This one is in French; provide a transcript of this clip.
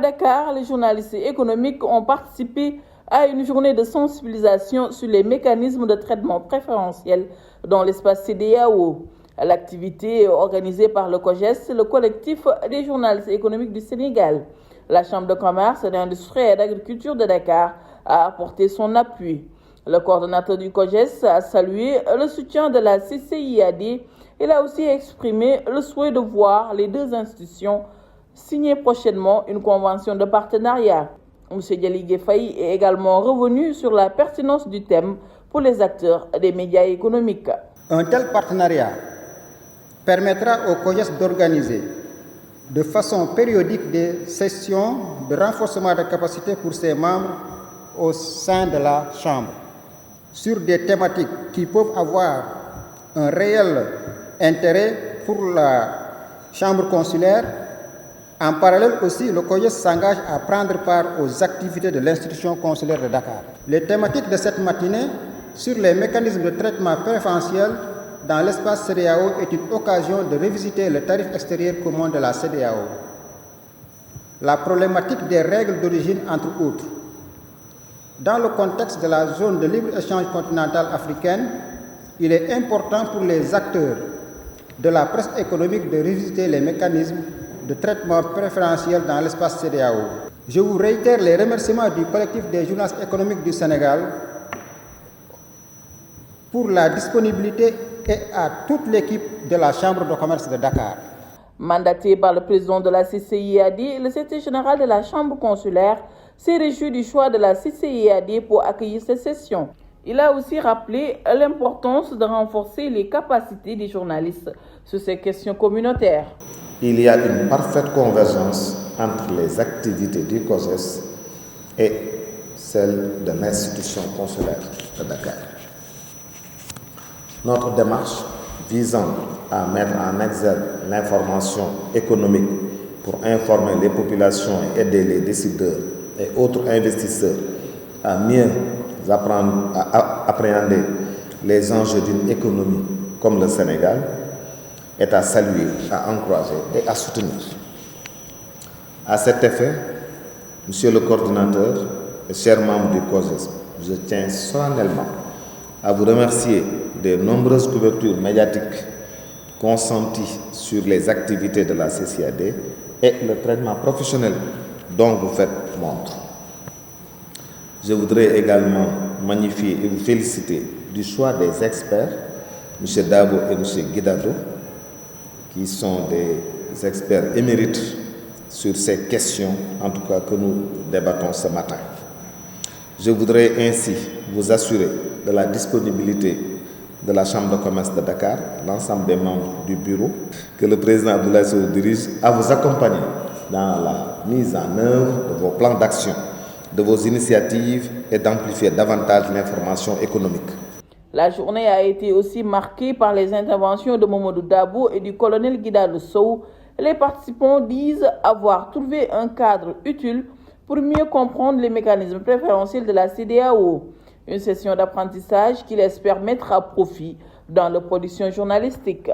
À Dakar, les journalistes économiques ont participé à une journée de sensibilisation sur les mécanismes de traitement préférentiel dans l'espace CEDEAO. L'activité organisée par le COJES, le collectif des journalistes économiques du Sénégal. La Chambre de commerce, d'industrie et d'agriculture de Dakar a apporté son appui. Le coordonnateur du COJES a salué le soutien de la CCIAD. Il a aussi exprimé le souhait de voir les deux institutions signer prochainement une convention de partenariat. M. Dialigé Faye est également revenu sur la pertinence du thème pour les acteurs des médias économiques. Un tel partenariat permettra au COJES d'organiser de façon périodique des sessions de renforcement de capacité pour ses membres au sein de la Chambre sur des thématiques qui peuvent avoir un réel intérêt pour la Chambre consulaire. En parallèle aussi, le COJES s'engage à prendre part aux activités de l'institution consulaire de Dakar. Les thématiques de cette matinée sur les mécanismes de traitement préférentiel dans l'espace CEDEAO est une occasion de revisiter le tarif extérieur commun de la CEDEAO. La problématique des règles d'origine, entre autres. Dans le contexte de la zone de libre-échange continentale africaine, il est important pour les acteurs de la presse économique de revisiter les mécanismes de traitement préférentiel dans l'espace CEDEAO. Je vous réitère les remerciements du collectif des journalistes économiques du Sénégal pour la disponibilité et à toute l'équipe de la Chambre de commerce de Dakar. Mandaté par le président de la CCIAD, le secrétaire général de la Chambre consulaire s'est réjoui du choix de la CCIAD pour accueillir cette session. Il a aussi rappelé l'importance de renforcer les capacités des journalistes sur ces questions communautaires. Il y a une parfaite convergence entre les activités du COJES et celles de l'institution consulaire de Dakar. Notre démarche visant à mettre en exergue l'information économique pour informer les populations et aider les décideurs et autres investisseurs à mieux appréhender les enjeux d'une économie comme le Sénégal est à saluer, à encourager et à soutenir. À cet effet, Monsieur le coordinateur et chers membres du COJES, je tiens solennellement à vous remercier des nombreuses couvertures médiatiques consenties sur les activités de la CCIAD et le traitement professionnel dont vous faites montre. Je voudrais également magnifier et vous féliciter du choix des experts, M. Dabo et M. Guidado, qui sont des experts émérites sur ces questions, en tout cas que nous débattons ce matin. Je voudrais ainsi vous assurer de la disponibilité de la Chambre de commerce de Dakar, l'ensemble des membres du bureau, que le président Abdoulaye Sow dirige, à vous accompagner dans la mise en œuvre de vos plans d'action, de vos initiatives et d'amplifier davantage l'information économique. La journée a été aussi marquée par les interventions de Mamadou Dabo et du colonel Guidado Sow. Les participants disent avoir trouvé un cadre utile pour mieux comprendre les mécanismes préférentiels de la CEDEAO. Une session d'apprentissage qui laisse permettre à profit dans la production journalistique.